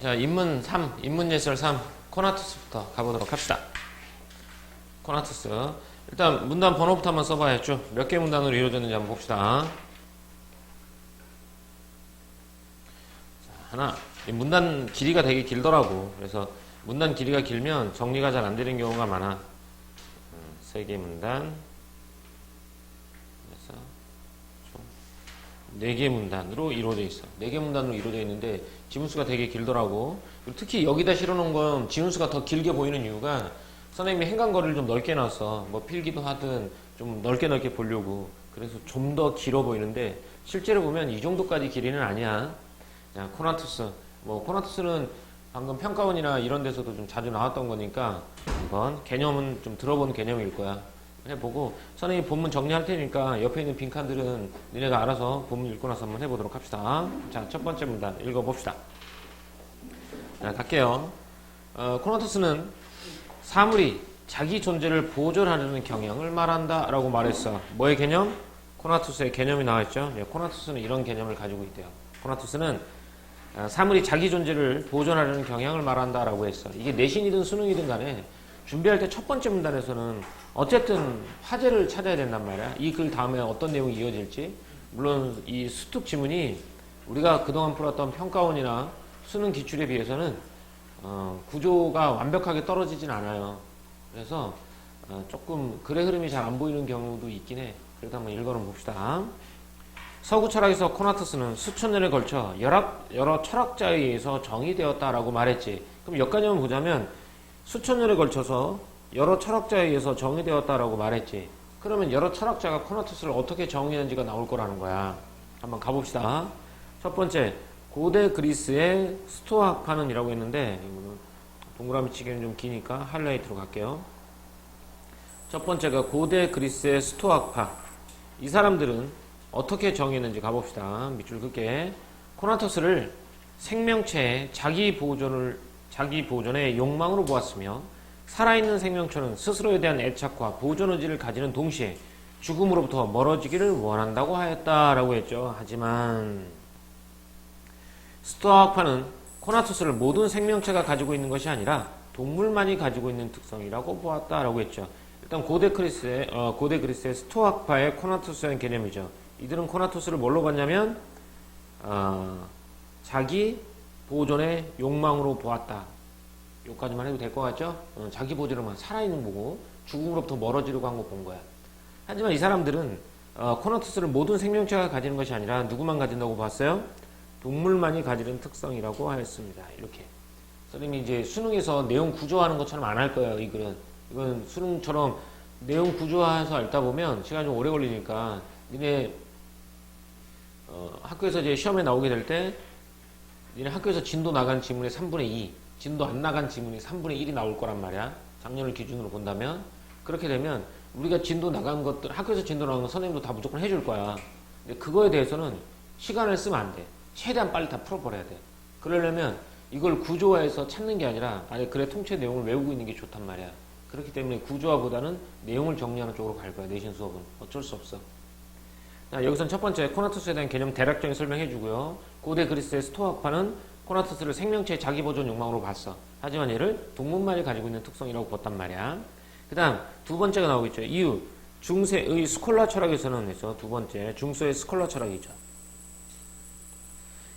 자, 인문 3, 인문예술 3, 코나투스부터 가보도록 합시다. 코나투스. 일단 문단 번호부터 한번 써봐야죠. 몇 개 문단으로 이루어졌는지 한번 봅시다. 자, 하나. 이 문단 길이가 되게 길더라고. 그래서 문단 길이가 길면 정리가 잘 안 되는 경우가 많아. 세 개 문단. 그래서 총 4개 문단으로 이루어져 있어. 4개 문단으로 이루어져 있는데 지문수가 되게 길더라고. 그리고 특히 여기다 실어놓은 건 지문수가 더 길게 보이는 이유가 선생님이 행간거리를 좀 넓게 놨어. 뭐 필기도 하든 좀 넓게 보려고. 그래서 좀 더 길어 보이는데 실제로 보면 이 정도까지 길이는 아니야. 자, 코나투스. 뭐 코나투스는 방금 평가원이나 이런 데서도 좀 자주 나왔던 거니까 이건 개념은 좀 들어본 개념일 거야. 해보고 선생님이 본문 정리할 테니까 옆에 있는 빈칸들은 니네가 알아서 본문 읽고 나서 한번 해보도록 합시다. 자, 첫 번째 문단 읽어봅시다. 자, 갈게요. 코나투스는 사물이 자기 존재를 보존하려는 경향을 말한다 라고 말했어. 뭐의 개념? 코나투스의 개념이 나와있죠. 네, 코나투스는 이런 개념을 가지고 있대요. 코나투스는 사물이 자기 존재를 보존하려는 경향을 말한다 라고 했어. 이게 내신이든 수능이든 간에 준비할 때 첫 번째 문단에서는 어쨌든 화제를 찾아야 된단 말이야. 이 글 다음에 어떤 내용이 이어질지. 물론 이 수특 지문이 우리가 그동안 풀었던 평가원이나 수능 기출에 비해서는 구조가 완벽하게 떨어지진 않아요. 그래서 조금 글의 흐름이 잘 안 보이는 경우도 있긴 해. 그래도 한번 읽어는 봅시다. 서구 철학에서 코나투스는 수천 년에 걸쳐 여러 철학자에 의해서 정의되었다라고 말했지. 그럼 역관념을 보자면 수천 년에 걸쳐서 여러 철학자에 의해서 정의되었다라고 말했지. 그러면 여러 철학자가 코나투스를 어떻게 정의했는지가 나올 거라는 거야. 한번 가봅시다. 첫 번째, 고대 그리스의 스토아파는 이라고 했는데 동그라미 치기는 좀 기니까 하이라이트로 갈게요. 첫 번째가 고대 그리스의 스토아파. 이 사람들은 어떻게 정의했는지 가봅시다. 밑줄 긋게. 코나투스를 생명체의 자기 보존의 욕망으로 보았으며 살아있는 생명체는 스스로에 대한 애착과 보존 의지를 가지는 동시에 죽음으로부터 멀어지기를 원한다고 하였다라고 했죠. 하지만 스토아파는 코나투스를 모든 생명체가 가지고 있는 것이 아니라 동물만이 가지고 있는 특성이라고 보았다라고 했죠. 일단 고대 그리스의 스토아파의 코나투스라는 개념이죠. 이들은 코나투스를 뭘로 봤냐면 자기 보존의 욕망으로 보았다. 여기까지만 해도 될 것 같죠? 자기 보존으로만 살아있는 거고 죽음으로부터 멀어지려고 한 거 본 거야. 하지만 이 사람들은 코나투스를 모든 생명체가 가지는 것이 아니라 누구만 가진다고 봤어요? 동물만이 가지는 특성이라고 하였습니다. 이렇게. 선생님이 이제 수능에서 내용 구조화하는 것처럼 안 할 거예요. 이 글은. 이건 수능처럼 내용 구조화해서 읽다 보면 시간이 좀 오래 걸리니까 니네 학교에서 이제 시험에 나오게 될 때 니네 학교에서 진도 나간 지문의 3분의 2, 진도 안 나간 지문이 3분의 1이 나올 거란 말이야. 작년을 기준으로 본다면. 그렇게 되면 우리가 진도 나간 것들, 학교에서 진도 나간 건 선생님도 다 무조건 해줄 거야. 근데 그거에 대해서는 시간을 쓰면 안 돼. 최대한 빨리 다 풀어버려야 돼. 그러려면 이걸 구조화해서 찾는 게 아니라 아예 글의 통째 내용을 외우고 있는 게 좋단 말이야. 그렇기 때문에 구조화보다는 내용을 정리하는 쪽으로 갈 거야. 내신 수업은. 어쩔 수 없어. 자, 여기선 첫 번째 코나투스에 대한 개념 대략적인 설명해 주고요. 고대 그리스의 스토아파는 코나투스를 생명체의 자기 보존 욕망으로 봤어. 하지만 얘를 동물만이 가지고 있는 특성이라고 봤단 말이야. 그 다음 두 번째가 나오겠죠. 이유. 중세의 스콜라 철학에서는 그래서 두 번째 중세의 스콜라 철학이죠.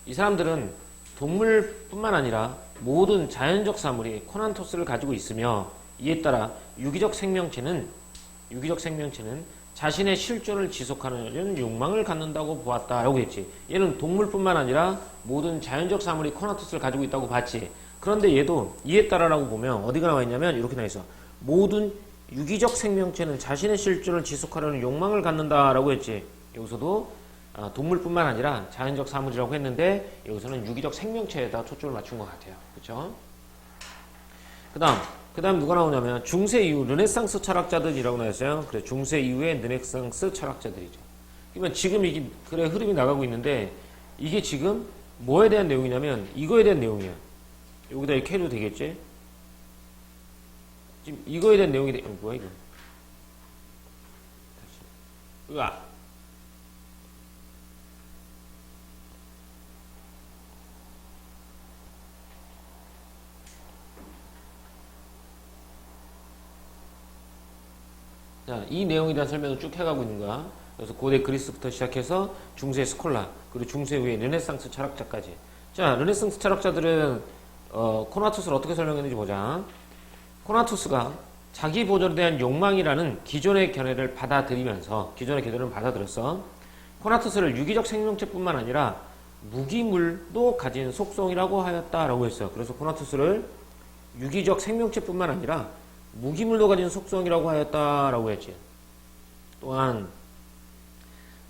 이 사람들은 동물뿐만 아니라 모든 자연적 사물이 코나투스를 가지고 있으며 이에 따라 유기적 생명체는 자신의 실존을 지속하는 욕망을 갖는다고 보았다라고 했지. 얘는 동물뿐만 아니라 모든 자연적 사물이 코나투스를 가지고 있다고 봤지. 그런데 얘도 이에 따라라고 보면 어디가 나와 있냐면 이렇게 나와 있어. 모든 유기적 생명체는 자신의 실존을 지속하려는 욕망을 갖는다라고 했지. 여기서도 동물뿐만 아니라 자연적 사물이라고 했는데 여기서는 유기적 생명체에다 초점을 맞춘 것 같아요. 그렇죠? 그 다음 누가 나오냐면 중세 이후 르네상스 철학자들이라고 나왔어요. 그래, 중세 이후의 르네상스 철학자들이죠. 그러면 지금 이게 그래 흐름이 나가고 있는데 이게 지금 뭐에 대한 내용이냐면 이거에 대한 내용이에요. 여기다 이렇게 해도 되겠지? 지금 이거에 대한 내용이 뭐야 이거? 으아. 자, 이 내용에 대한 설명을 쭉 해가고 있는 거야. 그래서 고대 그리스부터 시작해서 중세 스콜라, 그리고 중세 후에 르네상스 철학자까지. 자, 르네상스 철학자들은 코나투스를 어떻게 설명했는지 보자. 코나투스가 자기 보존에 대한 욕망이라는 기존의 견해를 받아들이면서, 기존의 견해를 받아들였어. 코나투스를 유기적 생명체뿐만 아니라 무기물도 가진 속성이라고 하였다라고 했어요. 그래서 코나투스를 유기적 생명체뿐만 아니라 무기물도 가진 속성이라고 하였다라고 했지. 또한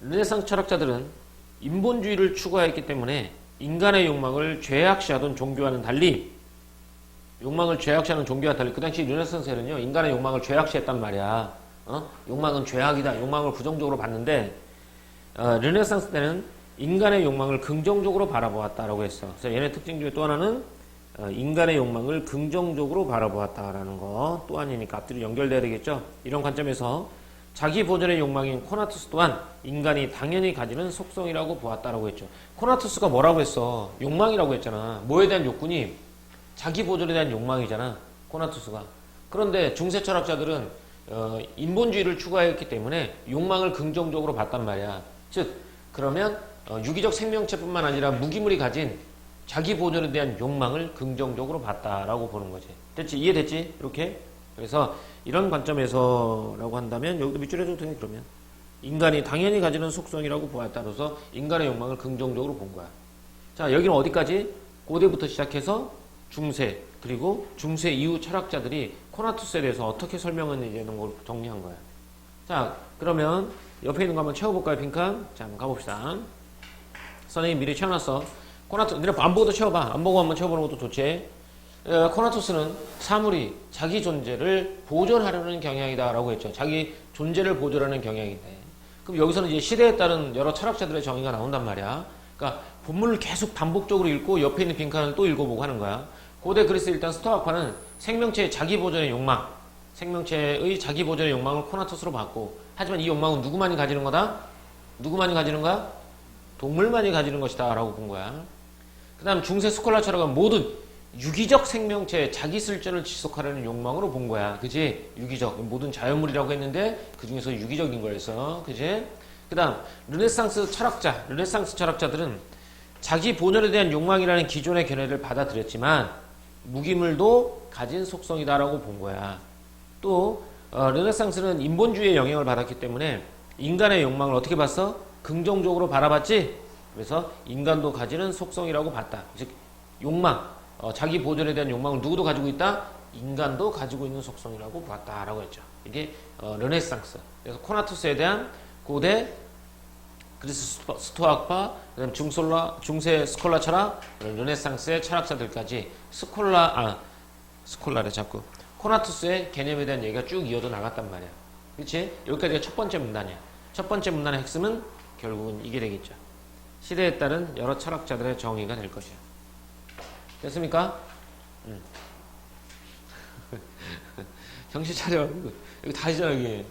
르네상스 철학자들은 인본주의를 추구하였기 때문에 인간의 욕망을 죄악시하던 종교와는 달리, 욕망을 죄악시하는 종교와 달리, 그 당시 르네상스에는요 인간의 욕망을 죄악시했단 말이야. 욕망은 죄악이다, 욕망을 부정적으로 봤는데, 르네상스 때는 인간의 욕망을 긍정적으로 바라보았다라고 했어. 그래서 얘네 특징 중에 또 하나는 인간의 욕망을 긍정적으로 바라보았다라는 거 또한이니까 앞뒤로 연결돼야 되겠죠. 이런 관점에서 자기 보존의 욕망인 코나투스 또한 인간이 당연히 가지는 속성이라고 보았다라고 했죠. 코나투스가 뭐라고 했어? 욕망이라고 했잖아. 뭐에 대한 욕구니? 자기 보존에 대한 욕망이잖아, 코나투스가. 그런데 중세 철학자들은 인본주의를 추구했기 때문에 욕망을 긍정적으로 봤단 말이야. 즉 그러면 유기적 생명체뿐만 아니라 무기물이 가진 자기 보존에 대한 욕망을 긍정적으로 봤다라고 보는 거지. 됐지? 이해됐지? 이렇게. 그래서 이런 관점에서라고 한다면 여기도 밑줄에 줘도 돼. 그러면 인간이 당연히 가지는 속성이라고 보았다로서 인간의 욕망을 긍정적으로 본 거야. 자, 여기는 어디까지? 고대부터 시작해서 중세, 그리고 중세 이후 철학자들이 코나투스에 대해서 어떻게 설명했는지 이런 걸 정리한 거야. 자, 그러면 옆에 있는 거 한번 채워볼까요, 빈칸? 자, 한번 가봅시다. 선생님 미리 채워놨어. 코나투스, 니네 안 보고도 채워봐. 안 보고 한번 채워보는 것도 좋지. 코나투스는 사물이 자기 존재를 보존하려는 경향이다라고 했죠. 자기 존재를 보존하는 경향인데, 그럼 여기서는 이제 시대에 따른 여러 철학자들의 정의가 나온단 말이야. 그러니까 본문을 계속 반복적으로 읽고 옆에 있는 빈칸을 또 읽어보고 하는 거야. 고대 그리스 일단 스토아파는 생명체의 자기 보존의 욕망, 생명체의 자기 보존의 욕망을 코나투스로 봤고, 하지만 이 욕망은 누구만이 가지는 거다? 누구만이 가지는 거야? 동물만이 가지는 것이다 라고 본 거야. 그 다음 중세 스콜라 철학은 모든 유기적 생명체의 자기 실존을 지속하려는 욕망으로 본 거야. 그지? 유기적. 모든 자연물이라고 했는데 그 중에서 유기적인 거였어. 그지? 그 다음 르네상스 철학자들은 자기 본연에 대한 욕망이라는 기존의 견해를 받아들였지만 무기물도 가진 속성이다라고 본 거야. 또 르네상스는 인본주의의 영향을 받았기 때문에 인간의 욕망을 어떻게 봤어? 긍정적으로 바라봤지? 그래서 인간도 가지는 속성이라고 봤다. 즉 욕망, 자기 보존에 대한 욕망을 누구도 가지고 있다? 인간도 가지고 있는 속성이라고 봤다라고 했죠. 이게 르네상스. 그래서 코나투스에 대한 고대 그리스 스토아파, 그다음 중세 스콜라 철학, 르네상스의 철학자들까지 스콜라래 자꾸. 코나투스의 개념에 대한 얘기가 쭉 이어져 나갔단 말이야. 그렇지? 여기까지가 첫 번째 문단이야. 첫 번째 문단의 핵심은 결국은 이게 되겠죠. 시대에 따른 여러 철학자들의 정의가 될 것이야. 됐습니까? 정신 차려. 여기 다 있잖아, 여기.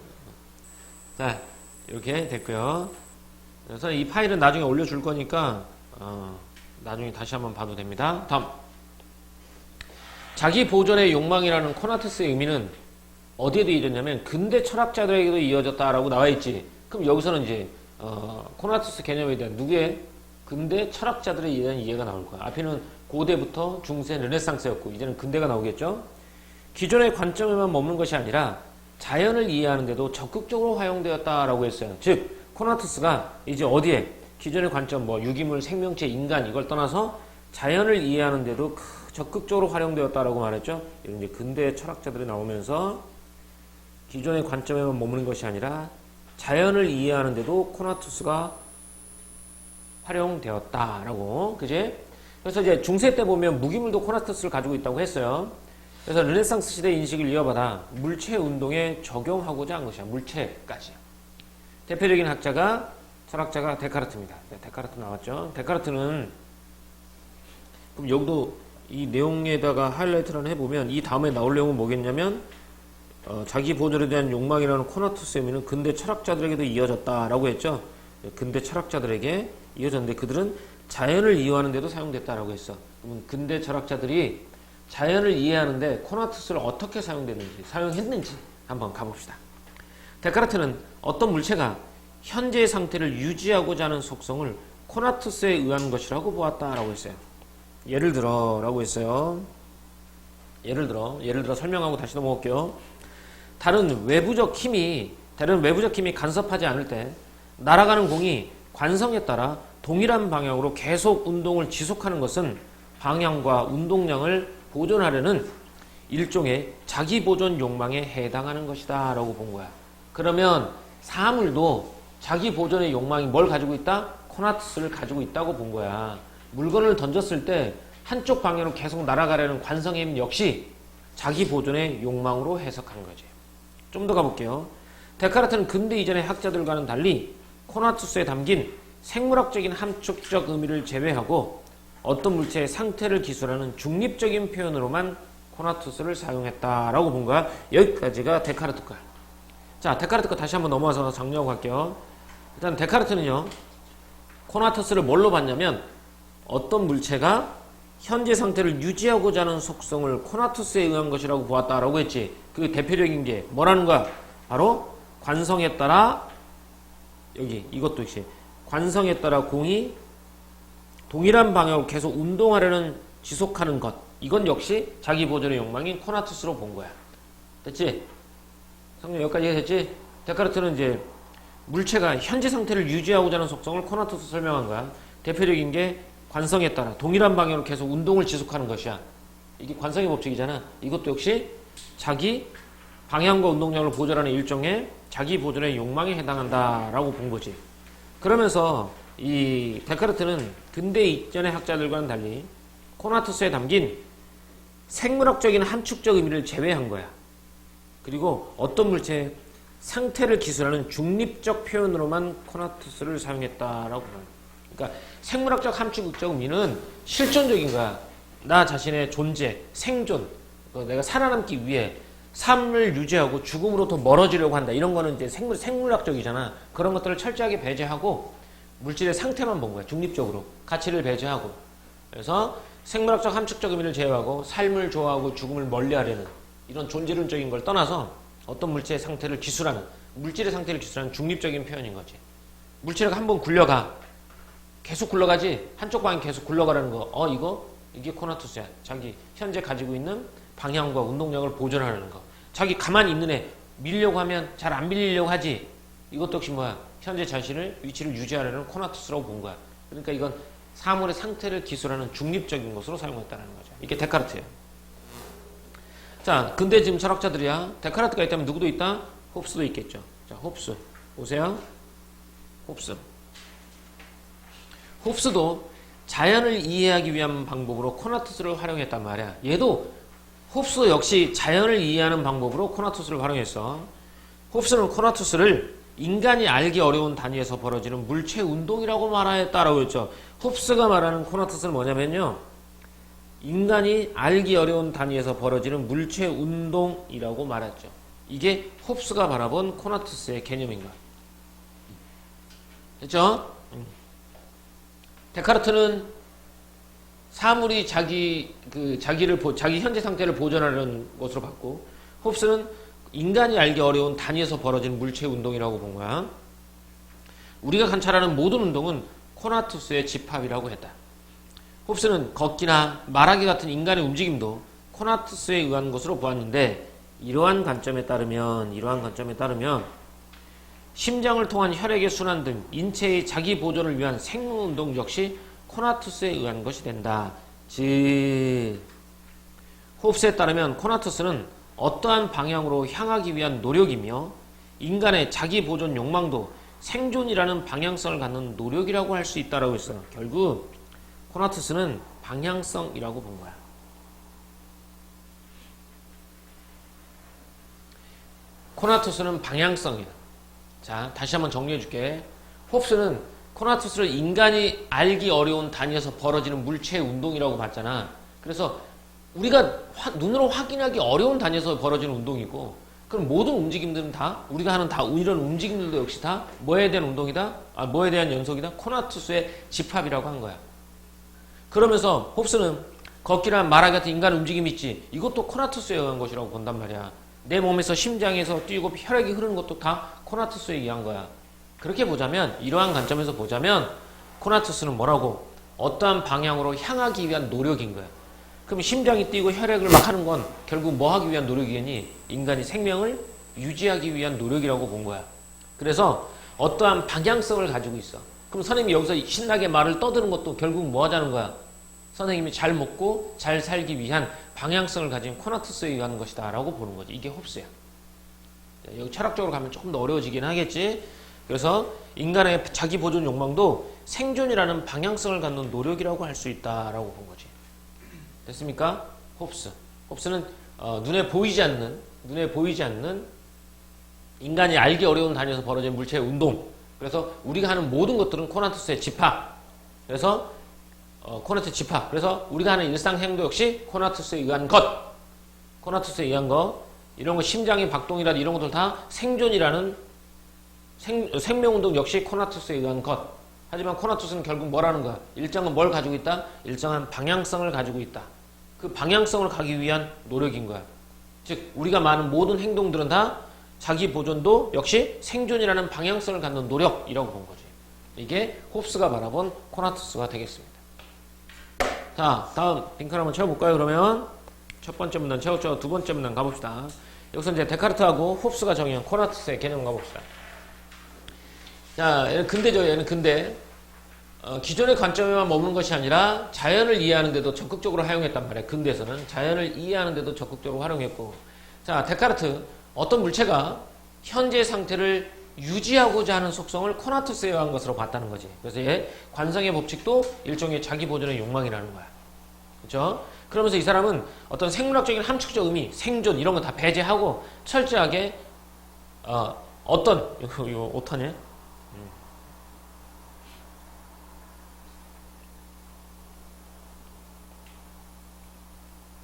자, 이렇게 됐고요. 그래서 이 파일은 나중에 올려줄 거니까 나중에 다시 한번 봐도 됩니다. 다음. 자기 보존의 욕망이라는 코나투스의 의미는 어디에도 이어졌냐면 근대 철학자들에게도 이어졌다라고 나와 있지. 그럼 여기서는 이제 코나투스 개념에 대한 누구의 근대 철학자들에 대한 이해가 나올 거야. 앞에는 고대부터 중세 르네상스였고 이제는 근대가 나오겠죠. 기존의 관점에만 머무는 것이 아니라 자연을 이해하는 데도 적극적으로 활용되었다라고 했어요. 즉 코나투스가 이제 어디에 기존의 관점 뭐 유기물, 생명체, 인간 이걸 떠나서 자연을 이해하는 데도 적극적으로 활용되었다라고 말했죠. 이런 이제 근대 철학자들이 나오면서 기존의 관점에만 머무는 것이 아니라 자연을 이해하는 데도 코나투스가 활용되었다라고. 그지? 그래서 이제 중세 때 보면 무기물도 코나투스를 가지고 있다고 했어요. 그래서 르네상스 시대 인식을 이어받아 물체 운동에 적용하고자 한 것이야. 물체까지. 대표적인 철학자가 데카르트입니다. 네, 데카르트 나왔죠. 데카르트는 그럼 여기도 이 내용에다가 하이라이트를 해보면 이 다음에 나올 내용은 뭐겠냐면 자기 보존에 대한 욕망이라는 코나투스의 의미는 근대 철학자들에게도 이어졌다라고 했죠. 근대 철학자들에게 이어졌는데 그들은 자연을 이해하는 데도 사용됐다라고 했어. 그러면 근대 철학자들이 자연을 이해하는데 코나투스를 어떻게 사용했는지 한번 가봅시다. 데카르트는 어떤 물체가 현재의 상태를 유지하고자 하는 속성을 코나투스에 의한 것이라고 보았다라고 했어요. 예를 들어라고 했어요. 예를 들어 설명하고 다시 넘어갈게요. 다른 외부적 힘이 간섭하지 않을 때 날아가는 공이 관성에 따라 동일한 방향으로 계속 운동을 지속하는 것은 방향과 운동량을 보존하려는 일종의 자기 보존 욕망에 해당하는 것이다 라고 본 거야. 그러면 사물도 자기 보존의 욕망이 뭘 가지고 있다? 코나투스를 가지고 있다고 본 거야. 물건을 던졌을 때 한쪽 방향으로 계속 날아가려는 관성의 힘 역시 자기 보존의 욕망으로 해석한 거지. 좀 더 가볼게요. 데카르트는 근대 이전의 학자들과는 달리 코나투스에 담긴 생물학적인 함축적 의미를 제외하고 어떤 물체의 상태를 기술하는 중립적인 표현으로만 코나투스를 사용했다라고 본 거야. 여기까지가 데카르트 거야. 자, 데카르트 거 다시 한번 넘어와서 정리하고 갈게요. 일단 데카르트는요, 코나투스를 뭘로 봤냐면 어떤 물체가 현재 상태를 유지하고자 하는 속성을 코나투스에 의한 것이라고 보았다라고 했지. 그 대표적인 게 뭐라는 거야? 바로 관성에 따라, 여기 이것도 역시 관성에 따라 공이 동일한 방향으로 계속 운동하려는 지속하는 것, 이건 역시 자기 보존의 욕망인 코나투스로 본 거야. 됐지? 성경 여기까지 됐지? 데카르트는 이제 물체가 현재 상태를 유지하고자 하는 속성을 코나투스 설명한 거야. 대표적인 게 관성에 따라 동일한 방향으로 계속 운동을 지속하는 것이야. 이게 관성의 법칙이잖아. 이것도 역시 자기 방향과 운동량을 보존하는 일종의 자기 보존의 욕망에 해당한다라고 본 거지. 그러면서 이 데카르트는 근대 이전의 학자들과는 달리 코나투스에 담긴 생물학적인 함축적 의미를 제외한 거야. 그리고 어떤 물체의 상태를 기술하는 중립적 표현으로만 코나투스를 사용했다라고 봐요. 그러니까 생물학적 함축적 의미는 실존적인 거야. 나 자신의 존재, 생존, 내가 살아남기 위해 삶을 유지하고 죽음으로부터 멀어지려고 한다. 이런 거는 이제 생물학적이잖아. 그런 것들을 철저하게 배제하고 물질의 상태만 본 거야. 중립적으로. 가치를 배제하고. 그래서 생물학적 함축적 의미를 제외하고 삶을 좋아하고 죽음을 멀리하려는 이런 존재론적인 걸 떠나서 어떤 물질의 상태를 기술하는, 물질의 상태를 기술하는 중립적인 표현인 거지. 물체가 한번 굴러가. 계속 굴러가지. 한쪽 방향 계속 굴러가라는 거. 이게 코나투스야. 자기 현재 가지고 있는 방향과 운동량을 보존하는 거. 자기 가만히 있는 애 밀려고 하면 잘 안 밀리려고 하지. 이것도 역시 뭐야? 현재 자신을 위치를 유지하려는 코나투스라고 본 거야. 그러니까 이건 사물의 상태를 기술하는 중립적인 것으로 사용했다는 거죠. 이게 데카르트예요. 자, 근데 지금 철학자들이야. 데카르트가 있다면 누구도 있다? 홉스도 있겠죠. 자, 홉스 보세요. 홉스도 자연을 이해하기 위한 방법으로 코나투스를 활용했단 말이야. 얘도 홉스 역시 자연을 이해하는 방법으로 코나투스를 활용했어. 홉스는 코나투스를 인간이 알기 어려운 단위에서 벌어지는 물체 운동이라고 말하였다라고 했죠. 홉스가 말하는 코나투스는 뭐냐면요, 인간이 알기 어려운 단위에서 벌어지는 물체 운동이라고 말했죠. 이게 홉스가 바라본 코나투스의 개념인 거야. 됐죠? 데카르트는 사물이 자기 현재 상태를 보존하려는 것으로 봤고, 홉스는 인간이 알기 어려운 단위에서 벌어지는 물체 운동이라고 본 거야. 우리가 관찰하는 모든 운동은 코나투스의 집합이라고 했다. 홉스는 걷기나 말하기 같은 인간의 움직임도 코나투스에 의한 것으로 보았는데, 이러한 관점에 따르면 심장을 통한 혈액의 순환 등 인체의 자기 보존을 위한 생물운동 역시 코나투스에 의한 것이 된다. 즉, 홉스에 따르면 코나투스는 어떠한 방향으로 향하기 위한 노력이며 인간의 자기 보존 욕망도 생존이라는 방향성을 갖는 노력이라고 할 수 있다고 했어. 결국 코나투스는 방향성이라고 본 거야. 코나투스는 방향성이야. 자, 다시 한번 정리해 줄게. 홉스는 코나투스를 인간이 알기 어려운 단위에서 벌어지는 물체의 운동이라고 봤잖아. 그래서 우리가 눈으로 확인하기 어려운 단위에서 벌어지는 운동이고, 그럼 모든 움직임들은 다, 우리가 하는 다 이런 움직임들도 역시 다 뭐에 대한 운동이다? 뭐에 대한 연속이다? 코나투스의 집합이라고 한 거야. 그러면서 홉스는 걷기나 말하기 같은 인간 움직임이 있지. 이것도 코나투스에 의한 것이라고 본단 말이야. 내 몸에서 심장에서 뛰고 혈액이 흐르는 것도 다 코나투스에 의한 거야. 그렇게 보자면 이러한 관점에서 보자면 코나투스는 뭐라고? 어떠한 방향으로 향하기 위한 노력인 거야. 그럼 심장이 뛰고 혈액을 막 하는 건 결국 뭐 하기 위한 노력이겠니? 인간이 생명을 유지하기 위한 노력이라고 본 거야. 그래서 어떠한 방향성을 가지고 있어. 그럼 선생님이 여기서 신나게 말을 떠드는 것도 결국 뭐 하자는 거야? 선생님이 잘 먹고 잘 살기 위한 방향성을 가진 코나투스에 의한 것이다 라고 보는 거지. 이게 홉스야. 여기 철학적으로 가면 조금 더 어려워지긴 하겠지. 그래서 인간의 자기 보존 욕망도 생존이라는 방향성을 갖는 노력이라고 할 수 있다라고 본 거지. 됐습니까? 홉스. 홉스는 눈에 보이지 않는 인간이 알기 어려운 단위에서 벌어진 물체의 운동. 그래서 우리가 하는 모든 것들은 코나투스의 집합. 그래서 코나투스 집합. 그래서 우리가 하는 일상 행동 역시 코나투스에 의한 것. 코나투스에 의한 것. 이런 거 심장의 박동이라든 이런 것들 다 생존이라는 생명운동 역시 코나투스에 의한 것. 하지만 코나투스는 결국 뭐라는 거야? 일정한 뭘 가지고 있다? 일정한 방향성을 가지고 있다. 그 방향성을 가기 위한 노력인 거야. 즉 우리가 많은 모든 행동들은 다 자기 보존도 역시 생존이라는 방향성을 갖는 노력이라고 본 거지. 이게 홉스가 바라본 코나투스가 되겠습니다. 자, 다음 링크를 한번 채워볼까요? 그러면 첫 번째 문단 채웠죠. 두 번째 문단 가봅시다. 여기서 이제 데카르트하고 홉스가 정의한 코나투스의 개념 가봅시다. 자, 얘는 근대죠. 얘는 근대. 기존의 관점에만 머무는 것이 아니라 자연을 이해하는 데도 적극적으로 활용했단 말이야. 근대에서는 자연을 이해하는 데도 적극적으로 활용했고. 자, 데카르트. 어떤 물체가 현재 상태를 유지하고자 하는 속성을 코나투스에 의한 것으로 봤다는 거지. 그래서 얘 관성의 법칙도 일종의 자기 보존의 욕망이라는 거야. 그렇죠? 그러면서 이 사람은 어떤 생물학적인 함축적 의미, 생존 이런 거 다 배제하고 철저하게 어떤 이거 오타네.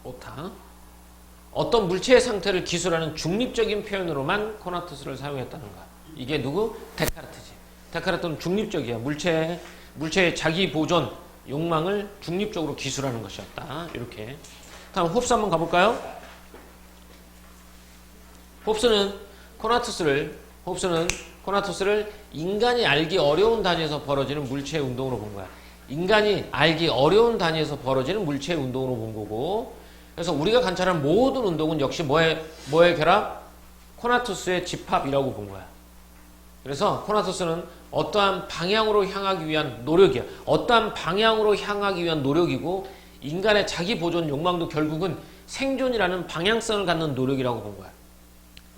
오타. 어떤 물체의 상태를 기술하는 중립적인 표현으로만 코나투스를 사용했다는 거야. 이게 누구? 데카르트지. 데카르트는 중립적이야. 물체의 자기 보존 욕망을 중립적으로 기술하는 것이었다. 이렇게. 다음 홉스 한번 가볼까요? 홉스는 코나투스를 인간이 알기 어려운 단위에서 벌어지는 물체의 운동으로 본 거야. 인간이 알기 어려운 단위에서 벌어지는 물체의 운동으로 본 거고, 그래서 우리가 관찰한 모든 운동은 역시 뭐의 결합? 코나투스의 집합이라고 본 거야. 그래서 코나투스는 어떠한 방향으로 향하기 위한 노력이야. 어떠한 방향으로 향하기 위한 노력이고 인간의 자기 보존 욕망도 결국은 생존이라는 방향성을 갖는 노력이라고 본 거야.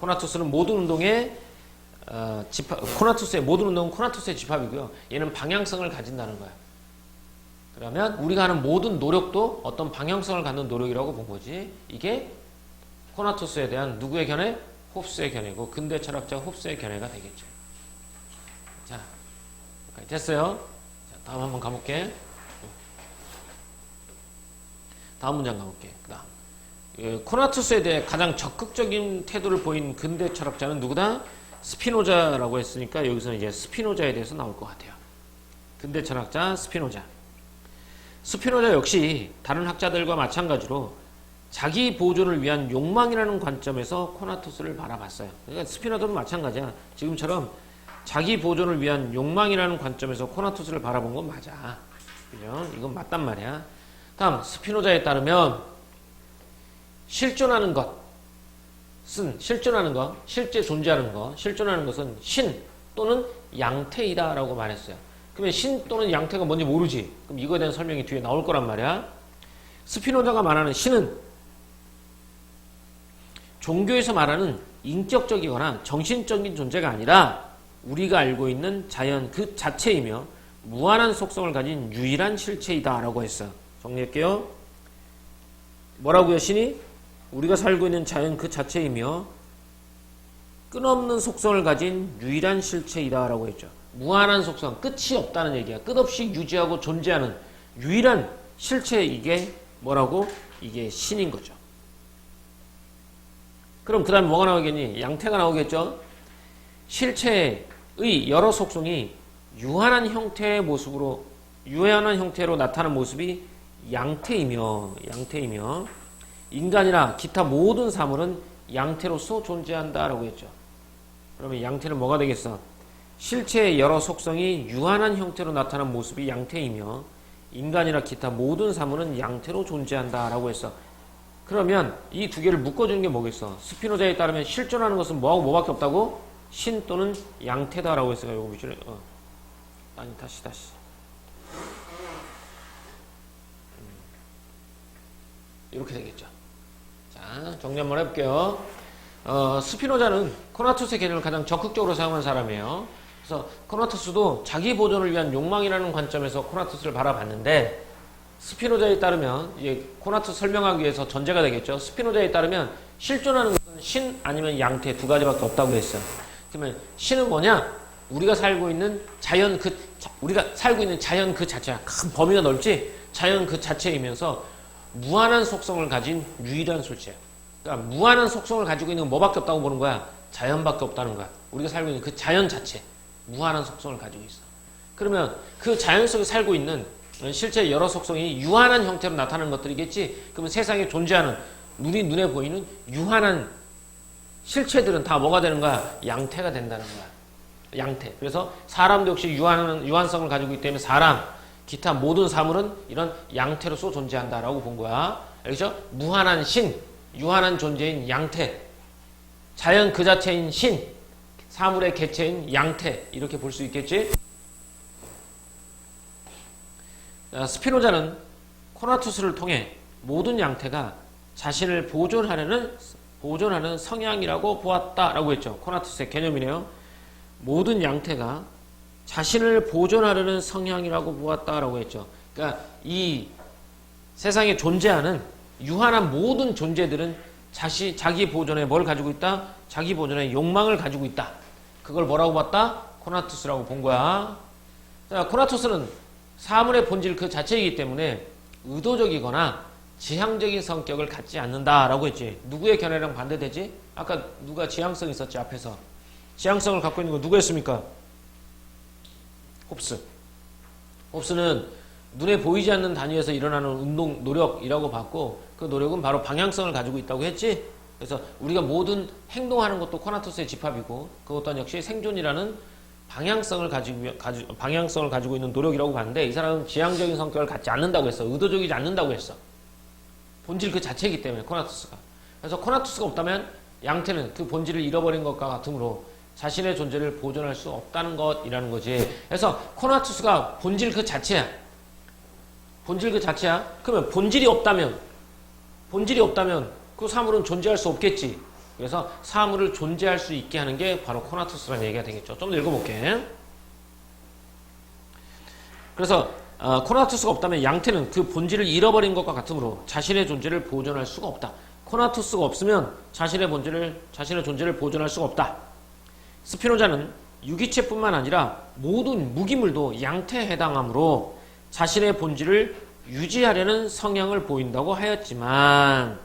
코나투스는 모든 운동의 모든 운동은 코나투스의 집합이고요. 얘는 방향성을 가진다는 거야. 그러면 우리가 하는 모든 노력도 어떤 방향성을 갖는 노력이라고 본 거지. 이게 코나투스에 대한 누구의 견해? 홉스의 견해고 근대 철학자 홉스의 견해가 되겠죠. 자, 됐어요. 자, 다음 한번 가볼게. 다음 문장 가볼게. 그다음 코나투스에 대해 가장 적극적인 태도를 보인 근대 철학자는 누구다? 스피노자라고 했으니까 여기서는 이제 스피노자에 대해서 나올 것 같아요. 근대 철학자 스피노자. 스피노자 역시 다른 학자들과 마찬가지로 자기 보존을 위한 욕망이라는 관점에서 코나투스를 바라봤어요. 그러니까 스피노자도 마찬가지야. 지금처럼 자기 보존을 위한 욕망이라는 관점에서 코나투스를 바라본 건 맞아. 그죠? 이건 맞단 말이야. 다음 스피노자에 따르면 실존하는 것은 실제 존재하는 것, 실존하는 것은 신 또는 양태이다라고 말했어요. 그러면 신 또는 양태가 뭔지 모르지. 그럼 이거에 대한 설명이 뒤에 나올 거란 말이야. 스피노자가 말하는 신은 종교에서 말하는 인격적이거나 정신적인 존재가 아니라 우리가 알고 있는 자연 그 자체이며 무한한 속성을 가진 유일한 실체이다 라고 했어. 정리할게요. 뭐라고요? 신이 우리가 살고 있는 자연 그 자체이며 끊없는 속성을 가진 유일한 실체이다 라고 했죠. 무한한 속성, 끝이 없다는 얘기야. 끝없이 유지하고 존재하는 유일한 실체, 이게 뭐라고? 이게 신인 거죠. 그럼 그 다음에 뭐가 나오겠니? 양태가 나오겠죠. 실체의 여러 속성이 유한한 형태로 나타나는 모습이 양태이며 인간이나 기타 모든 사물은 양태로서 존재한다라고 했죠. 그러면 양태는 뭐가 되겠어? 실체의 여러 속성이 유한한 형태로 나타난 모습이 양태이며 인간이나 기타 모든 사물은 양태로 존재한다라고 했어. 그러면 이 두 개를 묶어주는 게 뭐겠어? 스피노자에 따르면 실존하는 것은 뭐하고 뭐밖에 없다고? 신 또는 양태다라고 했어요. 요거 밑줄에 아니 다시 이렇게 되겠죠. 자, 정리 한번 해볼게요. 스피노자는 코나투스의 개념을 가장 적극적으로 사용한 사람이에요. 그래서 코나투스도 자기 보존을 위한 욕망이라는 관점에서 코나투스를 바라봤는데, 스피노자에 따르면 이제 코나투스 설명하기 위해서 전제가 되겠죠. 스피노자에 따르면 실존하는 것은 신 아니면 양태 두 가지밖에 없다고 했어요. 그러면 신은 뭐냐? 우리가 살고 있는 자연 그 자체야. 큰 범위가 넓지? 자연 그 자체이면서 무한한 속성을 가진 유일한 술체야. 그러니까 무한한 속성을 가지고 있는 건 뭐밖에 없다고 보는 거야? 자연밖에 없다는 거야. 우리가 살고 있는 그 자연 자체, 무한한 속성을 가지고 있어. 그러면 그 자연 속에 살고 있는 실제 여러 속성이 유한한 형태로 나타나는 것들이겠지. 그러면 세상에 존재하는 우리 눈에 보이는 유한한 실체들은 다 뭐가 되는 거야? 양태가 된다는 거야. 양태. 그래서 사람도 역시 유한성을 가지고 있기 때문에 사람, 기타 모든 사물은 이런 양태로서 존재한다라고 본 거야. 알겠죠? 무한한 신, 유한한 존재인 양태, 자연 그 자체인 신, 사물의 개체인 양태, 이렇게 볼 수 있겠지? 스피노자는 코나투스를 통해 모든 양태가 자신을 보존하는 성향이라고 보았다라고 했죠. 코나투스의 개념이네요. 모든 양태가 자신을 보존하려는 성향이라고 보았다라고 했죠. 그러니까 이 세상에 존재하는 유한한 모든 존재들은 자기 보존에 뭘 가지고 있다? 자기 보존에 욕망을 가지고 있다. 그걸 뭐라고 봤다? 코나투스라고 본 거야. 자, 코나투스는 사물의 본질 그 자체이기 때문에 의도적이거나 지향적인 성격을 갖지 않는다라고 했지. 누구의 견해랑 반대되지? 아까 누가 지향성 있었지, 앞에서. 지향성을 갖고 있는 거 누구였습니까? 홉스. 홉스는 눈에 보이지 않는 단위에서 일어나는 운동, 노력이라고 봤고, 그 노력은 바로 방향성을 가지고 있다고 했지. 그래서 우리가 모든 행동하는 것도 코나투스의 집합이고, 그것 또한 역시 생존이라는 방향성을 가지고 있는 노력이라고 봤는데, 이 사람은 지향적인 성격을 갖지 않는다고 했어. 의도적이지 않는다고 했어. 본질 그 자체이기 때문에 코나투스가. 그래서 코나투스가 없다면 양태는 그 본질을 잃어버린 것과 같으므로 자신의 존재를 보존할 수 없다는 것이라는 거지. 그래서 코나투스가 본질 그 자체야. 본질 그 자체야. 그러면 본질이 없다면 그 사물은 존재할 수 없겠지. 그래서 사물을 존재할 수 있게 하는 게 바로 코나투스라는 얘기가 되겠죠. 좀 더 읽어볼게. 그래서 코나투스가 없다면 양태는 그 본질을 잃어버린 것과 같으므로 자신의 존재를 보존할 수가 없다. 코나투스가 없으면 자신의 존재를 보존할 수가 없다. 스피노자는 유기체뿐만 아니라 모든 무기물도 양태에 해당하므로 자신의 본질을 유지하려는 성향을 보인다고 하였지만,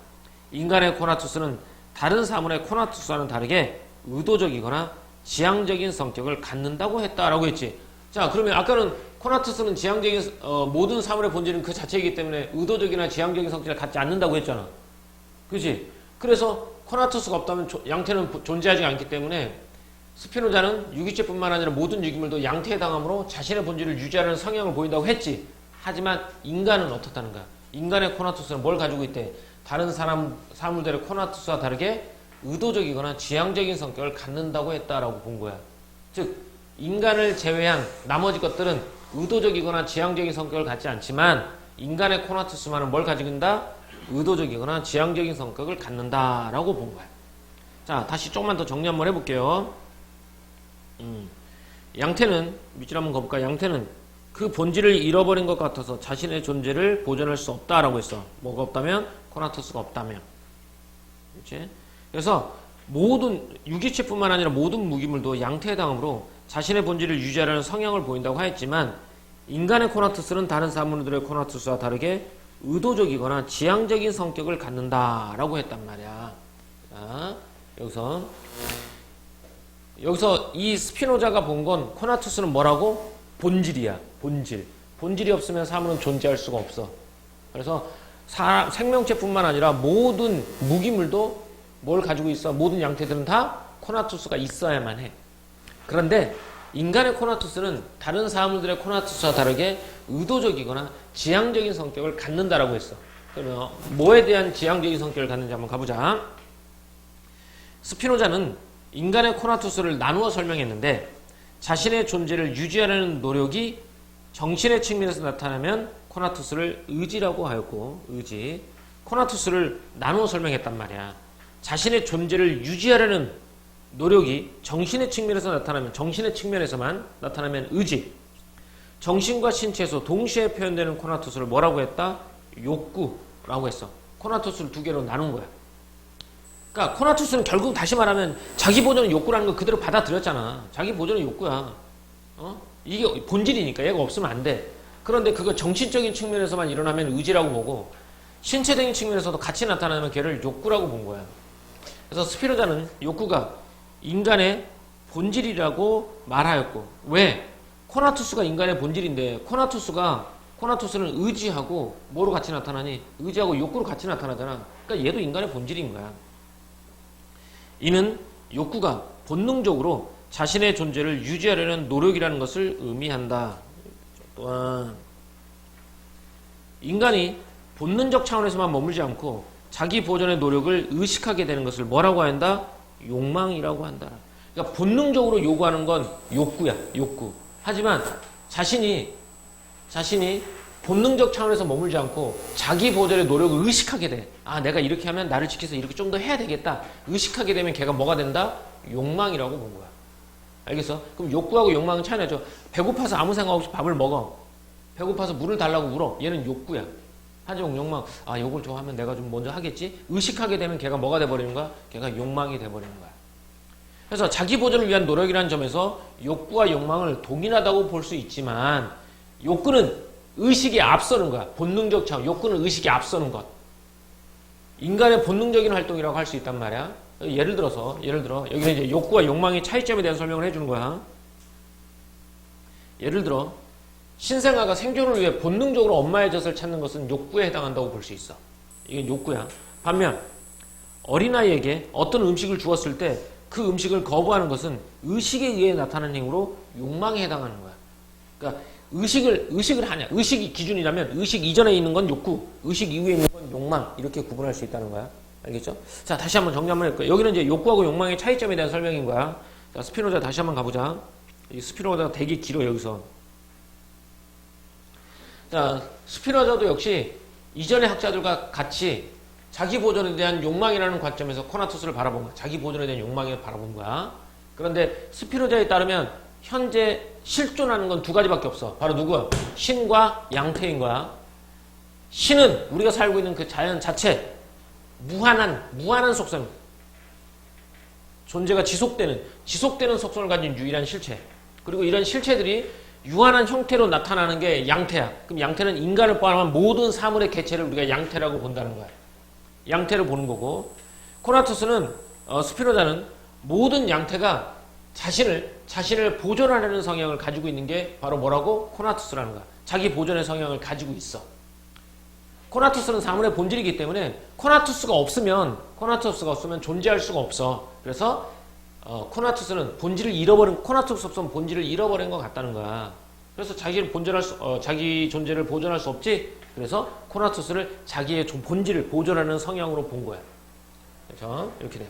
인간의 코나투스는 다른 사물의 코나투스와는 다르게 의도적이거나 지향적인 성격을 갖는다고 했다라고 했지. 자, 그러면 아까는 코나투스는 지향적인 모든 사물의 본질은 그 자체이기 때문에 의도적이나 지향적인 성질을 갖지 않는다고 했잖아. 그렇지? 그래서 코나투스가 없다면 양태는 존재하지 않기 때문에 스피노자는 유기체뿐만 아니라 모든 유기물도 양태에 해당하므로 자신의 본질을 유지하는 성향을 보인다고 했지. 하지만 인간은 어떻다는 거야? 인간의 코나투스는 뭘 가지고 있대? 다른 사물들의 코나투스와 다르게 의도적이거나 지향적인 성격을 갖는다고 했다라고 본 거야. 즉, 인간을 제외한 나머지 것들은 의도적이거나 지향적인 성격을 갖지 않지만 인간의 코나투스만은 뭘 가지고 있다? 의도적이거나 지향적인 성격을 갖는다라고 본 거야. 자, 다시 조금만 더 정리 한번 해볼게요. 양태는, 밑줄 한번 가볼까? 양태는 그 본질을 잃어버린 것 같아서 자신의 존재를 보존할 수 없다라고 했어. 뭐가 없다면? 코나투스가 없다면. 그렇지? 그래서 모든 유기체뿐만 아니라 모든 무기물도 양태에 해당하므로 자신의 본질을 유지하려는 성향을 보인다고 하였지만, 인간의 코나투스는 다른 사물들의 코나투스와 다르게 의도적이거나 지향적인 성격을 갖는다라고 했단 말이야. 자, 여기서 이 스피노자가 본 건 코나투스는 뭐라고? 본질이야. 본질이 없으면 사물은 존재할 수가 없어. 그래서 생명체뿐만 아니라 모든 무기물도 뭘 가지고 있어? 모든 양태들은 다 코나투스가 있어야만 해. 그런데 인간의 코나투스는 다른 사물들의 코나투스와 다르게 의도적이거나 지향적인 성격을 갖는다라고 했어. 그러면 뭐에 대한 지향적인 성격을 갖는지 한번 가보자. 스피노자는 인간의 코나투스를 나누어 설명했는데 자신의 존재를 유지하려는 노력이 정신의 측면에서 나타나면 코나투스를 의지라고 하였고, 의지. 코나투스를 나누어 설명했단 말이야. 자신의 존재를 유지하려는 노력이 정신의 측면에서 나타나면, 정신의 측면에서만 나타나면 의지. 정신과 신체에서 동시에 표현되는 코나투스를 뭐라고 했다? 욕구라고 했어. 코나투스를 두 개로 나눈 거야. 그러니까 코나투스는 결국 다시 말하면 자기 보존의 욕구라는 거 그대로 받아들였잖아. 자기 보존의 욕구야. 이게 본질이니까 얘가 없으면 안 돼. 그런데 그거 정신적인 측면에서만 일어나면 의지라고 보고 신체적인 측면에서도 같이 나타나면 걔를 욕구라고 본 거야. 그래서 스피노자는 욕구가 인간의 본질이라고 말하였고, 왜? 코나투스가 인간의 본질인데 코나투스는 의지하고 뭐로 같이 나타나니? 의지하고 욕구로 같이 나타나잖아. 그러니까 얘도 인간의 본질인 거야. 이는 욕구가 본능적으로 자신의 존재를 유지하려는 노력이라는 것을 의미한다. 또한 인간이 본능적 차원에서만 머물지 않고 자기 보존의 노력을 의식하게 되는 것을 뭐라고 한다? 욕망이라고 한다. 그러니까 본능적으로 요구하는 건 욕구야, 욕구. 하지만 자신이 본능적 차원에서 머물지 않고 자기 보존의 노력을 의식하게 돼. 아, 내가 이렇게 하면 나를 지켜서 이렇게 좀 더 해야 되겠다. 의식하게 되면 걔가 뭐가 된다? 욕망이라고 본 거야. 알겠어? 그럼 욕구하고 욕망은 차이 나죠. 배고파서 아무 생각 없이 밥을 먹어. 배고파서 물을 달라고 물어. 얘는 욕구야. 하지만 욕망, 아, 요걸 좋아하면 내가 좀 먼저 하겠지? 의식하게 되면 걔가 뭐가 돼버리는 거야? 걔가 욕망이 돼버리는 거야. 그래서 자기 보존을 위한 노력이라는 점에서 욕구와 욕망을 동일하다고 볼 수 있지만 욕구는 의식이 앞서는 거야. 본능적 차원. 욕구는 의식이 앞서는 것. 인간의 본능적인 활동이라고 할 수 있단 말이야. 예를 들어 여기는 이제 욕구와 욕망의 차이점에 대한 설명을 해주는 거야. 예를 들어 신생아가 생존을 위해 본능적으로 엄마의 젖을 찾는 것은 욕구에 해당한다고 볼 수 있어. 이게 욕구야. 반면 어린아이에게 어떤 음식을 주었을 때 그 음식을 거부하는 것은 의식에 의해 나타나는 행위로 욕망에 해당하는 거야. 그러니까 의식을 하냐. 의식이 기준이라면 의식 이전에 있는 건 욕구, 의식 이후에 있는 건 욕망. 이렇게 구분할 수 있다는 거야. 알겠죠? 자, 다시 한번 정리 한번 해볼게요. 여기는 이제 욕구하고 욕망의 차이점에 대한 설명인 거야. 자, 스피노자 다시 한번 가보자. 이 스피노자가 되게 길어, 여기서. 자, 스피노자도 역시 이전의 학자들과 같이 자기 보존에 대한 욕망이라는 관점에서 코나투스를 바라본 거야. 자기 보존에 대한 욕망을 바라본 거야. 그런데 스피노자에 따르면 현재 실존하는 건 두 가지밖에 없어. 바로 누구야? 신과 양태인 거야. 신은 우리가 살고 있는 그 자연 자체, 무한한 속성, 존재가 지속되는 속성을 가진 유일한 실체. 그리고 이런 실체들이 유한한 형태로 나타나는 게 양태야. 그럼 양태는 인간을 포함한 모든 사물의 개체를 우리가 양태라고 본다는 거야. 양태를 보는 거고, 코나투스는 스피노자는 모든 양태가 자신을 보존하려는 성향을 가지고 있는 게 바로 뭐라고? 코나투스라는 거야. 자기 보존의 성향을 가지고 있어. 코나투스는 사물의 본질이기 때문에 코나투스가 없으면 존재할 수가 없어. 그래서 코나투스는 코나투스 없으면 본질을 잃어버린 것 같다는 거야. 그래서 자기 존재를 보존할 수 없지. 그래서 코나투스를 자기의 본질을 보존하는 성향으로 본 거야. 그렇죠? 이렇게 돼.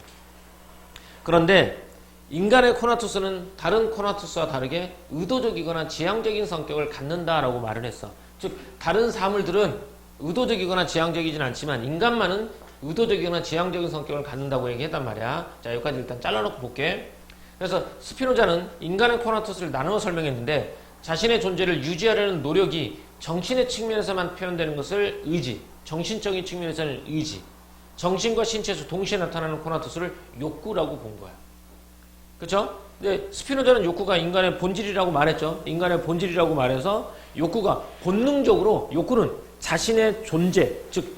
그런데 인간의 코나투스는 다른 코나투스와 다르게 의도적이거나 지향적인 성격을 갖는다라고 말을 했어. 즉 다른 사물들은 의도적이거나 지향적이진 않지만 인간만은 의도적이거나 지향적인 성격을 갖는다고 얘기했단 말이야. 자, 여기까지 일단 잘라놓고 볼게. 그래서 스피노자는 인간의 코나투스를 나누어 설명했는데 자신의 존재를 유지하려는 노력이 정신의 측면에서만 표현되는 것을 의지, 정신적인 측면에서는 의지, 정신과 신체에서 동시에 나타나는 코나투스를 욕구라고 본 거야. 그렇죠? 근데 스피노자는 욕구가 인간의 본질이라고 말했죠. 인간의 본질이라고 말해서 욕구는 자신의 존재, 즉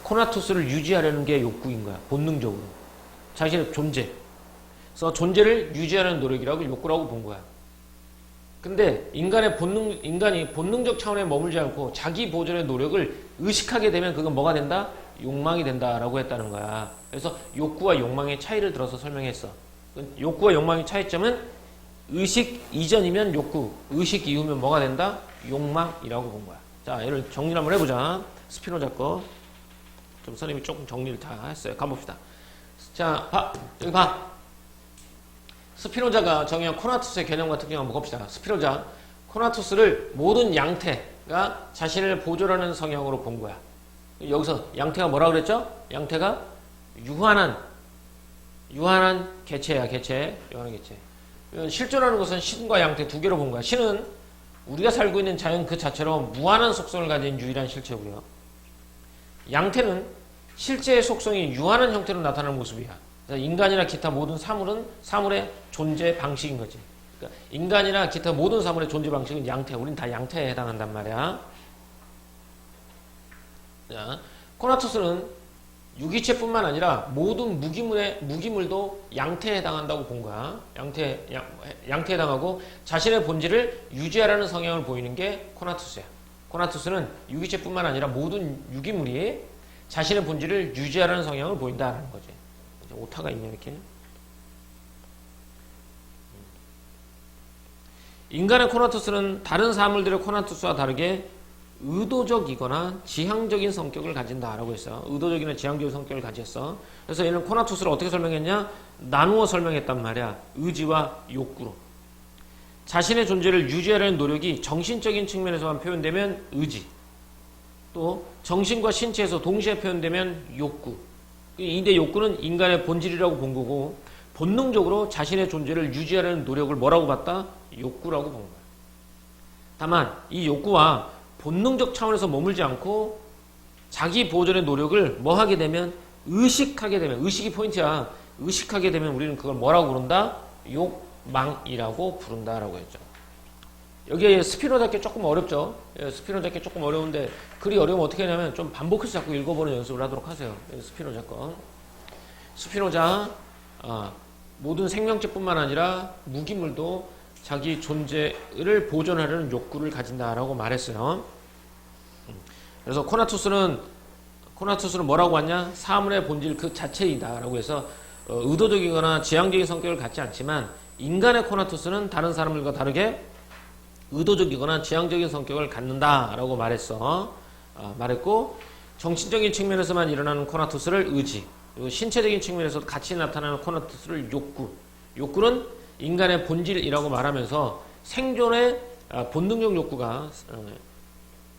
코나투스를 유지하려는 게 욕구인 거야. 본능적으로. 자신의 존재. 그래서 존재를 유지하려는 노력이라고 욕구라고 본 거야. 근데 인간이 본능적 차원에 머물지 않고 자기 보존의 노력을 의식하게 되면 그건 뭐가 된다? 욕망이 된다라고 했다는 거야. 그래서 욕구와 욕망의 차이를 들어서 설명했어. 욕구와 욕망의 차이점은 의식 이전이면 욕구, 의식 이후면 뭐가 된다? 욕망이라고 본 거야. 자, 얘를 정리를 한번 해보자. 스피노자 거. 좀 선생님이 조금 정리를 다 했어요. 가봅시다. 자, 여기 봐. 스피노자가 정의한 코나투스의 개념과 특징을 한번 봅시다. 스피노자, 코나투스를 모든 양태가 자신을 보존하는 성향으로 본 거야. 여기서 양태가 뭐라 그랬죠? 양태가 유한한 개체야, 개체. 유한한 개체. 실존하는 것은 신과 양태 두 개로 본 거야. 신은 우리가 살고 있는 자연 그 자체로 무한한 속성을 가진 유일한 실체고요. 양태는 실제의 속성이 유한한 형태로 나타나는 모습이야. 인간이나 기타 모든 사물의 존재 방식인 거지. 그러니까 인간이나 기타 모든 사물의 존재 방식은 양태. 우린 다 양태에 해당한단 말이야. 자, 코나투스는 유기체뿐만 아니라 모든 무기물도 양태에 해당한다고 본 거야. 양태에 해당하고 자신의 본질을 유지하라는 성향을 보이는 게 코나투스야. 코나투스는 유기체뿐만 아니라 모든 유기물이 자신의 본질을 유지하라는 성향을 보인다라는 거지. 오타가 있냐 이렇게. 인간의 코나투스는 다른 사물들의 코나투스와 다르게 의도적이거나 지향적인 성격을 가진다라고 했어. 의도적이나 지향적인 성격을 가졌어. 그래서 얘는 코나투스를 어떻게 설명했냐? 나누어 설명했단 말이야. 의지와 욕구로. 자신의 존재를 유지하려는 노력이 정신적인 측면에서만 표현되면 의지. 또 정신과 신체에서 동시에 표현되면 욕구. 이데 욕구는 인간의 본질이라고 본 거고 본능적으로 자신의 존재를 유지하려는 노력을 뭐라고 봤다? 욕구라고 본 거야. 다만 이 욕구와 본능적 차원에서 머물지 않고 자기 보존의 노력을 뭐 하게 되면 의식하게 되면, 의식이 포인트야. 의식하게 되면 우리는 그걸 뭐라고 부른다? 욕망이라고 부른다라고 했죠. 여기에 스피노자께 조금 어렵죠. 스피노자께 조금 어려운데 글이 어려우면 어떻게 하냐면 좀 반복해서 자꾸 읽어보는 연습을 하도록 하세요. 스피노자 거. 스피노자 모든 생명체뿐만 아니라 무기물도 자기 존재를 보존하려는 욕구를 가진다라고 말했어요. 그래서 코나투스는 뭐라고 하냐? 사물의 본질 그 자체이다라고 해서 의도적이거나 지향적인 성격을 갖지 않지만 인간의 코나투스는 다른 사람들과 다르게 의도적이거나 지향적인 성격을 갖는다라고 말했고 정신적인 측면에서만 일어나는 코나투스를 의지, 그리고 신체적인 측면에서도 같이 나타나는 코나투스를 욕구는 인간의 본질이라고 말하면서 생존의 본능적 욕구가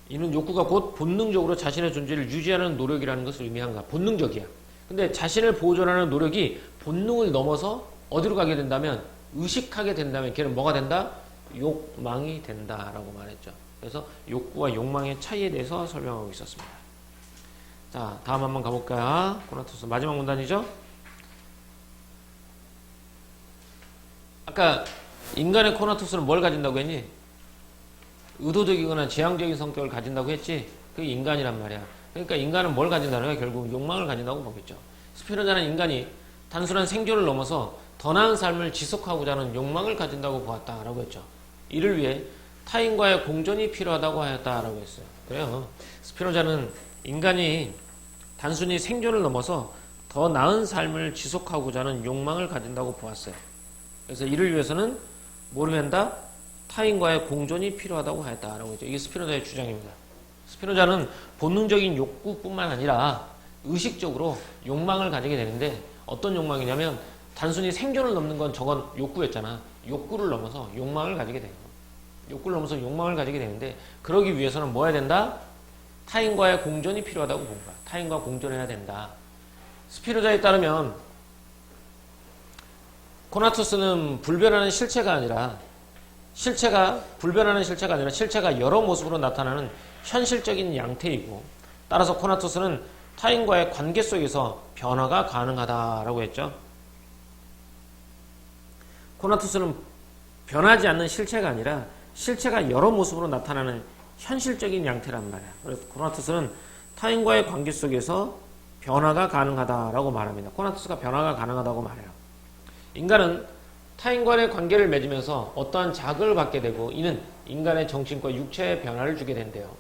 이는 욕구가 곧 본능적으로 자신의 존재를 유지하는 노력이라는 것을 의미한가. 본능적이야. 근데 자신을 보존하는 노력이 본능을 넘어서 어디로 가게 된다면 의식하게 된다면 걔는 뭐가 된다? 욕망이 된다라고 말했죠. 그래서 욕구와 욕망의 차이에 대해서 설명하고 있었습니다. 자, 다음 한번 가볼까요? 코나투스 마지막 문단이죠. 아까 인간의 코나투스는 뭘 가진다고 했니? 의도적이거나 지향적인 성격을 가진다고 했지. 그게 인간이란 말이야. 그러니까 인간은 뭘 가진다는 거야? 결국 욕망을 가진다고 보겠죠. 스피노자는 인간이 단순한 생존을 넘어서 더 나은 삶을 지속하고자 하는 욕망을 가진다고 보았다라고 했죠. 이를 위해 타인과의 공존이 필요하다고 하였다라고 했어요. 그래요. 스피노자는 인간이 단순히 생존을 넘어서 더 나은 삶을 지속하고자 하는 욕망을 가진다고 보았어요. 그래서 이를 위해서는 뭐를 한다? 타인과의 공존이 필요하다고 하였다라고 했죠. 이게 스피노자의 주장입니다. 스피노자는 본능적인 욕구뿐만 아니라 의식적으로 욕망을 가지게 되는데 어떤 욕망이냐면 단순히 생존을 넘는 건 저건 욕구였잖아. 욕구를 넘어서 욕망을 가지게 돼요. 욕구를 넘어서 욕망을 가지게 되는데 그러기 위해서는 뭐 해야 된다? 타인과의 공존이 필요하다고 본 거야. 타인과 공존해야 된다. 스피노자에 따르면 코나투스는 불변하는 실체가 아니라 실체가 여러 모습으로 나타나는 현실적인 양태이고 따라서 코나투스는 타인과의 관계 속에서 변화가 가능하다라고 했죠. 코나투스는 변하지 않는 실체가 아니라 실체가 여러 모습으로 나타나는 현실적인 양태란 말이야. 그래서 코나투스는 타인과의 관계 속에서 변화가 가능하다라고 말합니다. 코나투스가 변화가 가능하다고 말해요. 인간은 타인과의 관계를 맺으면서 어떠한 자극을 받게 되고 이는 인간의 정신과 육체의 변화를 주게 된대요.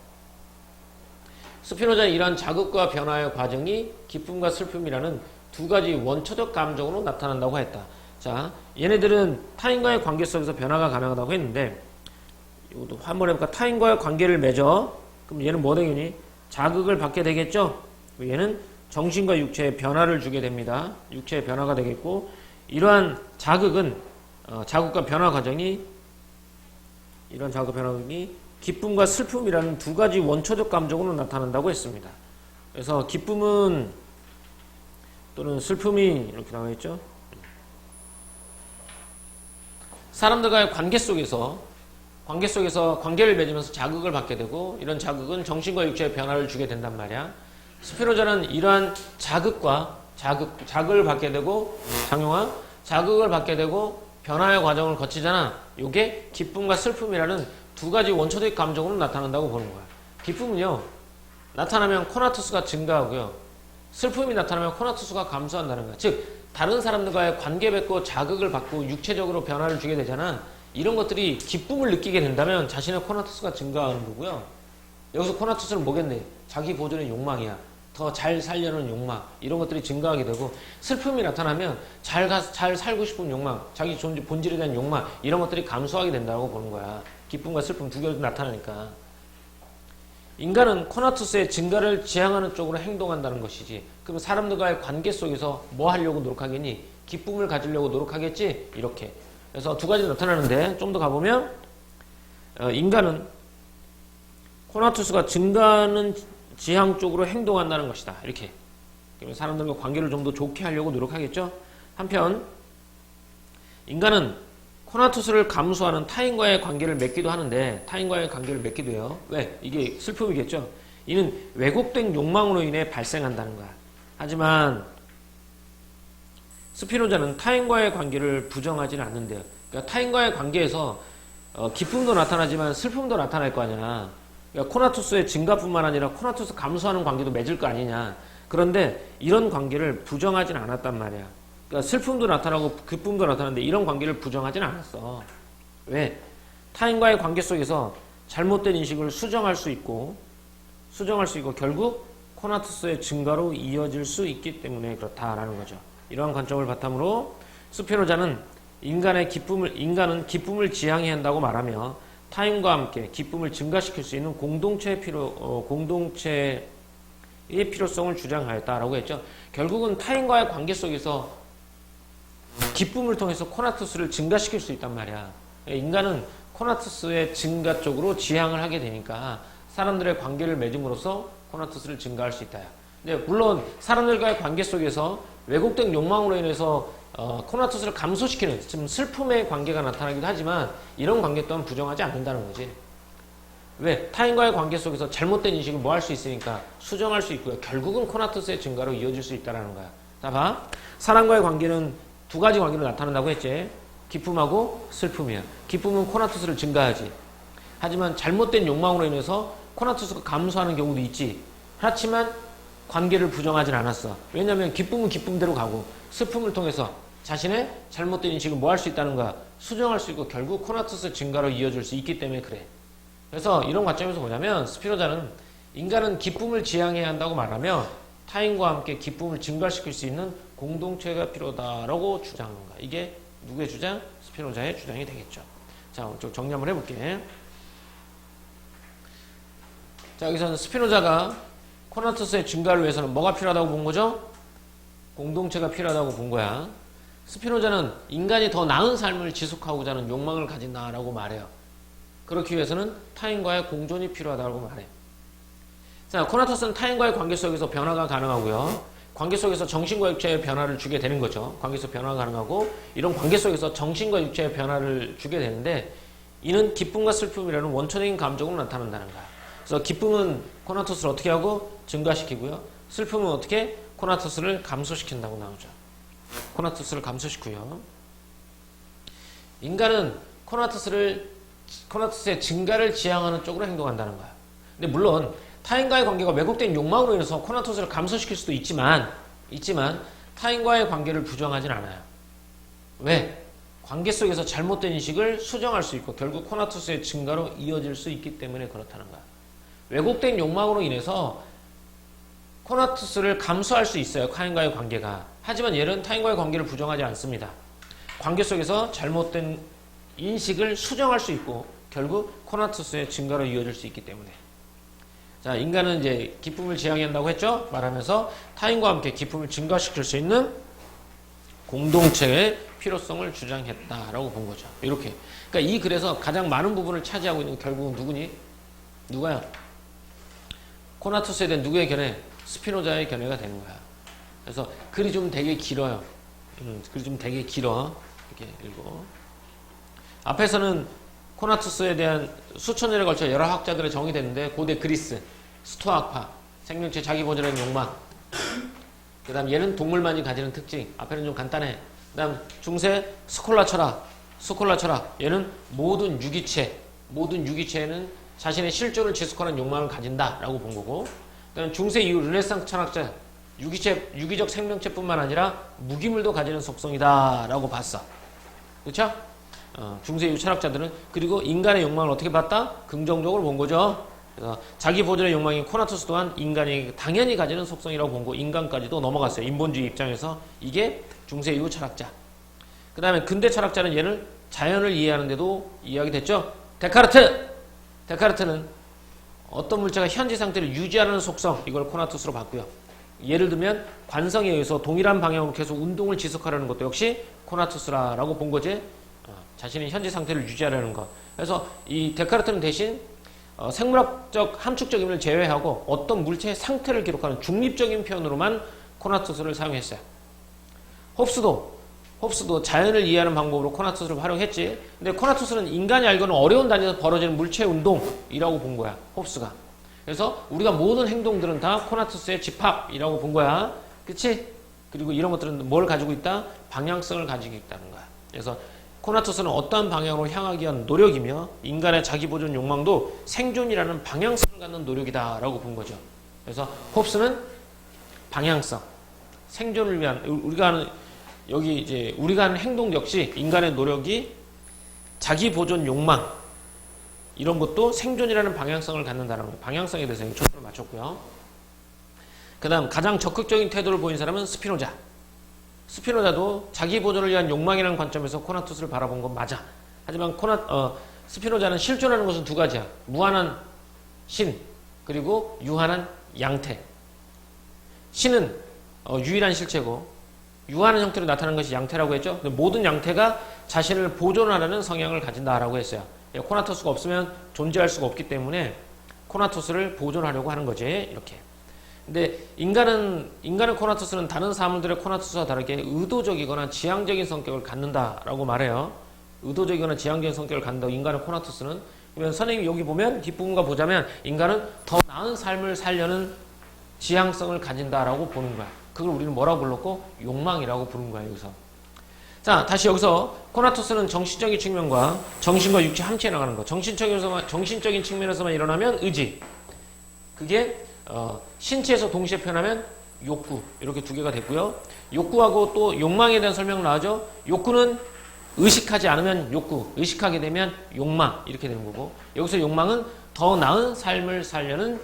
스피노자는 이러한 자극과 변화의 과정이 기쁨과 슬픔이라는 두 가지 원초적 감정으로 나타난다고 했다. 자, 얘네들은 타인과의 관계 속에서 변화가 가능하다고 했는데, 이것도 한번 해볼까? 타인과의 관계를 맺어. 그럼 얘는 뭐 되겠니? 자극을 받게 되겠죠? 얘는 정신과 육체의 변화를 주게 됩니다. 육체의 변화가 되겠고, 이러한 자극은, 자극과 변화 과정이, 이런 자극과 변화 과정이 기쁨과 슬픔이라는 두 가지 원초적 감정으로 나타난다고 했습니다. 그래서 기쁨은 또는 슬픔이 이렇게 나와 있죠. 사람들과의 관계 속에서 관계를 맺으면서 자극을 받게 되고, 이런 자극은 정신과 육체의 변화를 주게 된단 말이야. 스피노자는 이러한 자극을 받게 되고, 장용아, 자극을 받게 되고 변화의 과정을 거치잖아. 이게 기쁨과 슬픔이라는 두 가지 원초적 감정으로 나타난다고 보는 거야. 기쁨은요, 나타나면 코나투스가 증가하고요, 슬픔이 나타나면 코나투스가 감소한다는 거야. 즉, 다른 사람들과의 관계 맺고 자극을 받고 육체적으로 변화를 주게 되잖아. 이런 것들이 기쁨을 느끼게 된다면 자신의 코나투스가 증가하는 거고요. 여기서 코나투스는 뭐겠네? 자기 보존의 욕망이야. 더 잘 살려는 욕망, 이런 것들이 증가하게 되고, 슬픔이 나타나면 잘 살고 싶은 욕망, 자기 본질에 대한 욕망, 이런 것들이 감소하게 된다고 보는 거야. 기쁨과 슬픔 두 개가 나타나니까. 인간은 코나투스의 증가를 지향하는 쪽으로 행동한다는 것이지. 그럼 사람들과의 관계 속에서 뭐 하려고 노력하겠니? 기쁨을 가지려고 노력하겠지? 이렇게. 그래서 두 가지 나타나는데, 좀 더 가보면, 인간은 코나투스가 증가하는 지향 쪽으로 행동한다는 것이다. 이렇게. 그러면 사람들과 관계를 좀 더 좋게 하려고 노력하겠죠? 한편, 인간은 코나투스를 감수하는 타인과의 관계를 맺기도 하는데, 타인과의 관계를 맺기도 해요. 왜? 이게 슬픔이겠죠? 이는 왜곡된 욕망으로 인해 발생한다는 거야. 하지만 스피노자는 타인과의 관계를 부정하지는 않는데요. 그러니까 타인과의 관계에서 기쁨도 나타나지만 슬픔도 나타날 거 아니야. 그러니까 코나투스의 증가뿐만 아니라 코나투스 감소하는 관계도 맺을 거 아니냐. 그런데 이런 관계를 부정하지는 않았단 말이야. 그러니까 슬픔도 나타나고 기쁨도 나타나는데 이런 관계를 부정하지는 않았어. 왜? 타인과의 관계 속에서 잘못된 인식을 수정할 수 있고 결국 코나투스의 증가로 이어질 수 있기 때문에 그렇다라는 거죠. 이러한 관점을 바탕으로 스피노자는 인간은 기쁨을 지향해야 한다고 말하며, 타인과 함께 기쁨을 증가시킬 수 있는 공동체의 필요성을 주장하였다라고 했죠. 결국은 타인과의 관계 속에서 기쁨을 통해서 코나투스를 증가시킬 수 있단 말이야. 인간은 코나투스의 증가 쪽으로 지향을 하게 되니까 사람들의 관계를 맺음으로써 코나투스를 증가할 수 있다. 근데 물론 사람들과의 관계 속에서 왜곡된 욕망으로 인해서 코나투스를 감소시키는, 지금 슬픔의 관계가 나타나기도 하지만 이런 관계 또한 부정하지 않는다는 거지. 왜? 타인과의 관계 속에서 잘못된 인식을 뭐 할 수 있으니까 수정할 수 있고요. 결국은 코나투스의 증가로 이어질 수 있다는 거야. 자, 봐. 사람과의 관계는 두 가지 관계로 나타난다고 했지. 기쁨하고 슬픔이야. 기쁨은 코나투스를 증가하지. 하지만 잘못된 욕망으로 인해서 코나투스가 감소하는 경우도 있지. 그렇지만 관계를 부정하진 않았어. 왜냐하면 기쁨은 기쁨대로 가고, 슬픔을 통해서 자신의 잘못된 인식을 뭐 할 수 있다는 거야? 수정할 수 있고 결국 코나투스 증가로 이어질 수 있기 때문에 그래. 그래서 이런 관점에서 뭐냐면, 스피노자는 인간은 기쁨을 지향해야 한다고 말하며 타인과 함께 기쁨을 증가시킬 수 있는 공동체가 필요하다라고 주장하는 거야. 이게 누구의 주장? 스피노자의 주장이 되겠죠. 자, 좀 정리 한번 해볼게. 자, 여기서는 스피노자가 코나투스의 증가를 위해서는 뭐가 필요하다고 본 거죠? 공동체가 필요하다고 본 거야. 스피노자는 인간이 더 나은 삶을 지속하고자 하는 욕망을 가진다라고 말해요. 그렇기 위해서는 타인과의 공존이 필요하다고 말해. 자, 코나투스는 타인과의 관계 속에서 변화가 가능하고요. 관계 속에서 정신과 육체의 변화를 주게 되는 거죠. 관계 속 변화가 가능하고, 이런 관계 속에서 정신과 육체의 변화를 주게 되는데, 이는 기쁨과 슬픔이라는 원초적인 감정으로 나타난다는 거야. 그래서 기쁨은 코나투스를 어떻게 하고 증가시키고요. 슬픔은 어떻게? 코나투스를 감소시킨다고 나오죠. 코나투스를 감소시키고요. 인간은 코나투스의 증가를 지향하는 쪽으로 행동한다는 거야. 근데 물론 타인과의 관계가 왜곡된 욕망으로 인해서 코나투스를 감소시킬 수도 있지만 타인과의 관계를 부정하진 않아요. 왜? 관계 속에서 잘못된 인식을 수정할 수 있고 결국 코나투스의 증가로 이어질 수 있기 때문에 그렇다는 거야. 왜곡된 욕망으로 인해서 코나투스를 감수할 수 있어요. 타인과의 관계가. 하지만 얘는 타인과의 관계를 부정하지 않습니다. 관계 속에서 잘못된 인식을 수정할 수 있고 결국 코나투스의 증가로 이어질 수 있기 때문에. 자, 인간은 이제 기쁨을 지향한다고 했죠? 말하면서 타인과 함께 기쁨을 증가시킬 수 있는 공동체의 필요성을 주장했다라고 본 거죠. 이렇게. 그러니까 이 글에서 가장 많은 부분을 차지하고 있는 결국은 누구니? 누가요? 코나투스에 대한 누구의 견해? 스피노자의 견해가 되는 거야. 그래서 글이 좀 되게 길어요. 글이 좀 되게 길어. 이렇게 읽고. 앞에서는 코나투스에 대한 수천 년에 걸쳐 여러 학자들의 정의 됐는데 고대 그리스, 스토아파, 생명체 자기 보존의 욕망. 그 다음 얘는 동물만이 가지는 특징. 앞에는 좀 간단해. 그 다음 중세 스콜라 철학. 얘는 모든 유기체는 자신의 실존을 지속하는 욕망을 가진다라고 본 거고. 그 다음 중세 이후 르네상스 철학자 유기적 생명체뿐만 아니라 무기물도 가지는 속성이다라고 봤어. 그렇죠? 중세 이후 철학자들은 그리고 인간의 욕망을 어떻게 봤다? 긍정적으로 본 거죠. 그래서 자기 보존의 욕망인 코나투스 또한 인간이 당연히 가지는 속성이라고 본 거 인간까지도 넘어갔어요. 인본주의 입장에서 이게 중세 이후 철학자. 그 다음에 근대 철학자는 얘를 자연을 이해하는데도 이해하게 됐죠. 데카르트는 어떤 물체가 현재 상태를 유지하는 속성 이걸 코나투스로 봤고요. 예를 들면 관성에 의해서 동일한 방향으로 계속 운동을 지속하려는 것도 역시 코나투스라고 본 거지. 자신의 현재 상태를 유지하려는 것. 그래서 이 데카르트는 대신 생물학적 함축적 의미를 제외하고 어떤 물체의 상태를 기록하는 중립적인 표현으로만 코나투스를 사용했어요. 홉스도 자연을 이해하는 방법으로 코나투스를 활용했지. 근데 코나투스는 인간이 알고는 어려운 단위에서 벌어지는 물체 운동이라고 본 거야. 홉스가. 그래서 우리가 모든 행동들은 다 코나투스의 집합이라고 본 거야. 그치? 그리고 이런 것들은 뭘 가지고 있다? 방향성을 가지고 있다는 거야. 그래서 코나투스는 어떠한 방향으로 향하기 위한 노력이며 인간의 자기보존 욕망도 생존이라는 방향성을 갖는 노력이다라고 본 거죠. 그래서 홉스는 방향성, 생존을 위한 우리가 하는 여기 이제 우리가 하는 행동 역시 인간의 노력이 자기보존 욕망 이런 것도 생존이라는 방향성을 갖는다는 거예요. 방향성에 대해서 초점을 맞췄고요. 그 다음 가장 적극적인 태도를 보인 사람은 스피노자도 자기 보존을 위한 욕망이라는 관점에서 코나투스를 바라본 건 맞아. 하지만 스피노자는 실존하는 것은 두 가지야. 무한한 신 그리고 유한한 양태. 신은 유일한 실체고 유한한 형태로 나타나는 것이 양태라고 했죠. 모든 양태가 자신을 보존하려는 성향을 가진다라고 했어요. 코나투스가 없으면 존재할 수가 없기 때문에 코나투스를 보존하려고 하는 거지. 이렇게. 근데 인간의 코나투스는 다른 사물들의 코나투스와 다르게 의도적이거나 지향적인 성격을 갖는다라고 말해요. 의도적이거나 지향적인 성격을 갖는다고 인간의 코나투스는. 그러면 선생님이 여기 보면 뒷부분과 보자면 인간은 더 나은 삶을 살려는 지향성을 가진다라고 보는 거야. 그걸 우리는 뭐라고 불렀고 욕망이라고 부른 거야. 여기서. 자, 다시 여기서 코나투스는 정신적인 측면과 정신과 육체 함께 나가는 거. 정신적인 측면에서만 일어나면 의지. 그게 신체에서 동시에 표현하면 욕구 이렇게 두 개가 됐고요. 욕구하고 또 욕망에 대한 설명을 나오죠. 욕구는 의식하지 않으면 욕구, 의식하게 되면 욕망 이렇게 되는 거고 여기서 욕망은 더 나은 삶을 살려는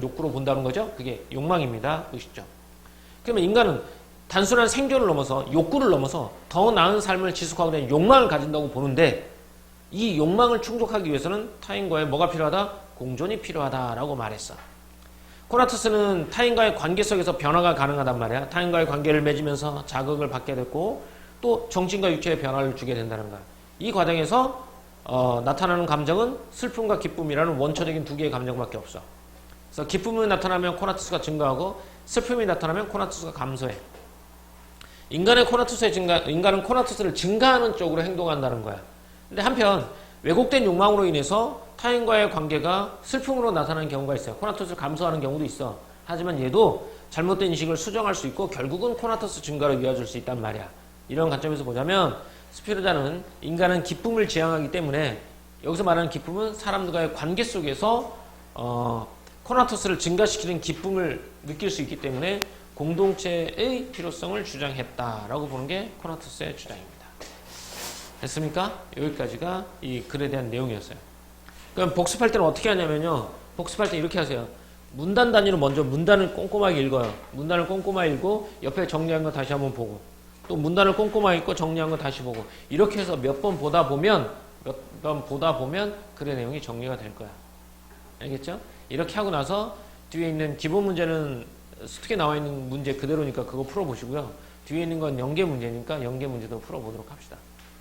욕구로 본다는 거죠. 그게 욕망입니다. 보시죠. 그러면 인간은 단순한 생존을 넘어서 욕구를 넘어서 더 나은 삶을 지속하고 있는 욕망을 가진다고 보는데 이 욕망을 충족하기 위해서는 타인과의 뭐가 필요하다? 공존이 필요하다라고 말했어. 코나투스는 타인과의 관계 속에서 변화가 가능하단 말이야. 타인과의 관계를 맺으면서 자극을 받게 됐고 또 정신과 육체의 변화를 주게 된다는 거야. 이 과정에서 나타나는 감정은 슬픔과 기쁨이라는 원초적인 두 개의 감정밖에 없어. 그래서 기쁨이 나타나면 코나투스가 증가하고 슬픔이 나타나면 코나투스가 감소해. 인간은 코나투스를 증가하는 쪽으로 행동한다는 거야. 근데 한편 왜곡된 욕망으로 인해서 타인과의 관계가 슬픔으로 나타나는 경우가 있어요. 코나투스를 감소하는 경우도 있어. 하지만 얘도 잘못된 인식을 수정할 수 있고 결국은 코나투스 증가로 이어질 수 있단 말이야. 이런 관점에서 보자면 스피노자는 인간은 기쁨을 지향하기 때문에 여기서 말하는 기쁨은 사람들과의 관계 속에서 코나투스를 증가시키는 기쁨을 느낄 수 있기 때문에 공동체의 필요성을 주장했다라고 보는 게 코나투스의 주장입니다. 됐습니까? 여기까지가 이 글에 대한 내용이었어요. 그럼 복습할 때는 어떻게 하냐면요. 복습할 때 이렇게 하세요. 문단 단위로 먼저 문단을 꼼꼼하게 읽어요. 문단을 꼼꼼하게 읽고 옆에 정리한 거 다시 한번 보고 또 문단을 꼼꼼하게 읽고 정리한 거 다시 보고 이렇게 해서 몇 번 보다 보면 글의 내용이 정리가 될 거야. 알겠죠? 이렇게 하고 나서 뒤에 있는 기본 문제는 수특에 나와 있는 문제 그대로니까 그거 풀어보시고요. 뒤에 있는 건 연계 문제니까 연계 문제도 풀어보도록 합시다.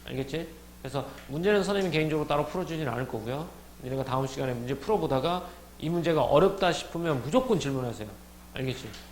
알겠지? 그래서 문제는 선생님이 개인적으로 따로 풀어주진 않을 거고요. 너네가 다음 시간에 문제 풀어보다가 이 문제가 어렵다 싶으면 무조건 질문하세요. 알겠지?